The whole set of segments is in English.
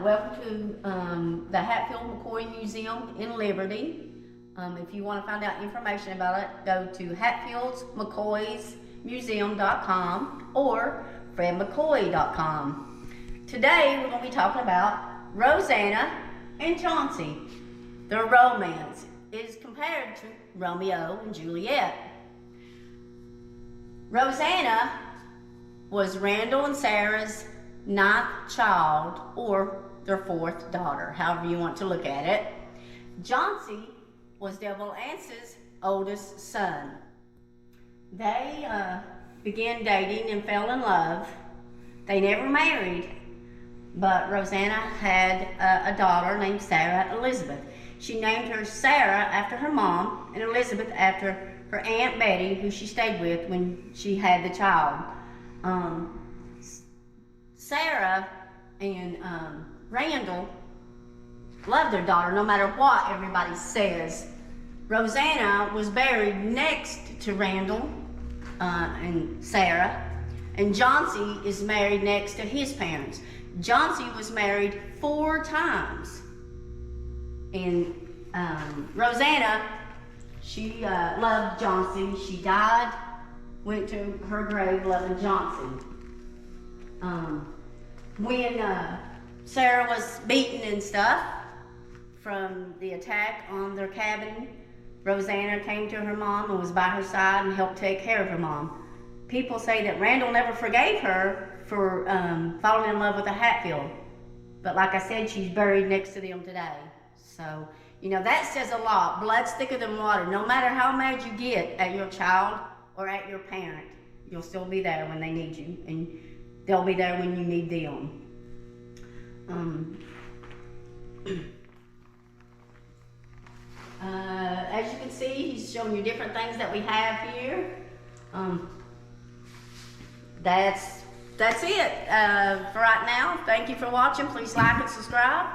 welcome to the Hatfield McCoy Museum in Liberty. If you want to find out information about it, go to hatfieldsmccoysmuseum.com or fredmccoy.com. Today we're going to be talking about Roseanna and Johnse. Their romance is compared to Romeo and Juliet. Roseanna was Randall and Sarah's ninth child, or their fourth daughter, however you want to look at it. Johnse was Devil Anse's oldest son. They began dating and fell in love. They never married, but Roseanna had a daughter named Sarah Elizabeth. She named her Sarah after her mom and Elizabeth after her Aunt Betty, who she stayed with when she had the child. Sarah and Randall loved their daughter no matter what everybody says. Roseanna was buried next to Randall and Sarah, and Johnse is married next to his parents. Johnse was married 4 times, and Roseanna, she loved Johnse. She died, went to her grave loving Johnse. When Sarah was beaten and stuff from the attack on their cabin, Roseanna came to her mom and was by her side and helped take care of her mom. People say that Randall never forgave her for falling in love with a Hatfield. But like I said, she's buried next to them today. So, you know, that says a lot. Blood's thicker than water. No matter how mad you get at your child or at your parent, you'll still be there when they need you. And they'll be there when you need them. As you can see, he's showing you different things that we have here. That's it for right now. Thank you for watching. Please like and subscribe.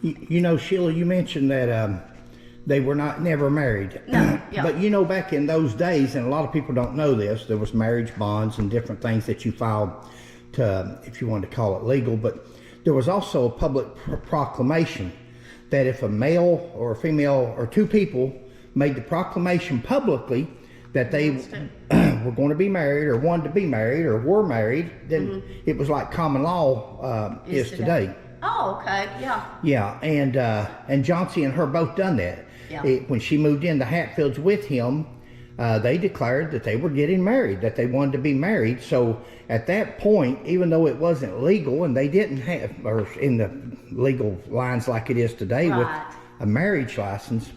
You know, Sheila, you mentioned that they were never married. No, yeah. But you know, back in those days, and a lot of people don't know this, there was marriage bonds and different things that you filed to, if you wanted to call it legal, but there was also a public proclamation that if a male or a female or 2 people made the proclamation publicly that they were going to be married or wanted to be married or were married, then it was like common law is today. Oh, okay, yeah. Yeah, and Johnse and her both done that. Yeah. When she moved into Hatfields with him, they declared that they were getting married, that they wanted to be married. So at that point, even though it wasn't legal and they didn't have, or in the legal lines like it is today with a marriage license,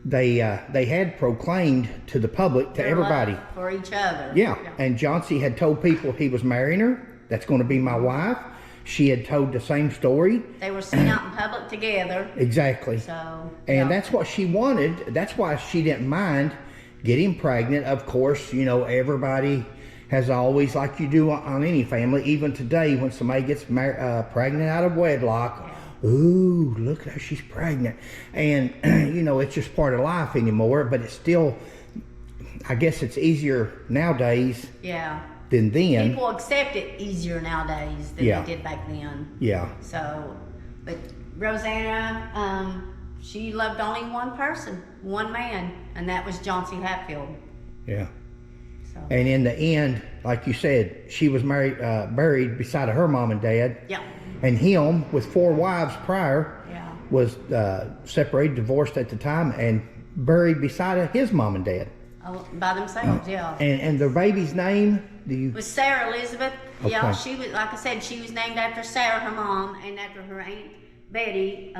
they had proclaimed to the public, to everybody. For each other. Yeah, and Johnse had told people he was marrying her. That's going to be my wife. She had told the same story. They were seen out in public together. Exactly. So, and that's what she wanted. That's why she didn't mind getting pregnant. Of course, you know, everybody has always, like you do on any family, even today when somebody gets pregnant out of wedlock, ooh, look at her, she's pregnant. And, you know, it's just part of life anymore, but it's still, I guess it's easier nowadays than then. People accept it easier nowadays than they did back then. Yeah. So, but Roseanna, she loved only one person, one man, and that was Johnse Hatfield. Yeah. So. And in the end, like you said, she was buried beside her mom and dad. Yeah. And him, with 4 wives prior, was separated, divorced at the time, and buried beside his mom and dad. Oh, by themselves, yeah. And the baby's name? Was Sarah Elizabeth. Okay. Yeah, she was, like I said, she was named after Sarah, her mom, and after her Aunt Betty,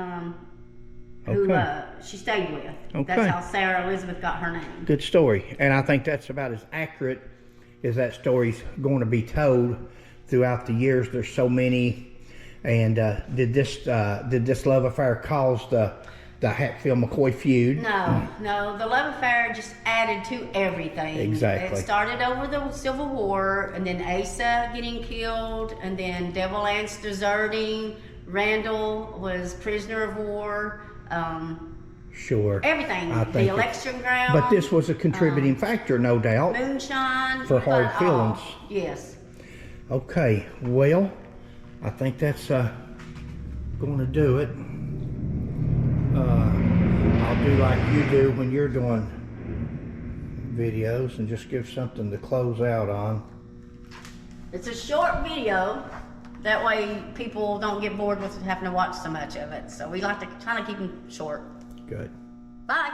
who she stayed with. Okay. That's how Sarah Elizabeth got her name. Good story. And I think that's about as accurate as that story's going to be told throughout the years. There's so many. And did this love affair cause the Hatfield-McCoy feud? No, the love affair just added to everything. Exactly. It started over the Civil War, and then Asa getting killed, and then Devil Anse deserting. Randall was prisoner of war. Sure. Everything. The election ground. But this was a contributing factor, no doubt. Moonshine. For hard feelings. Yes. Okay. Well, I think that's going to do it. I'll do like you do when you're doing videos and just give something to close out on. It's a short video. That way people don't get bored with having to watch so much of it. So we like to kind of keep them short. Good. Bye.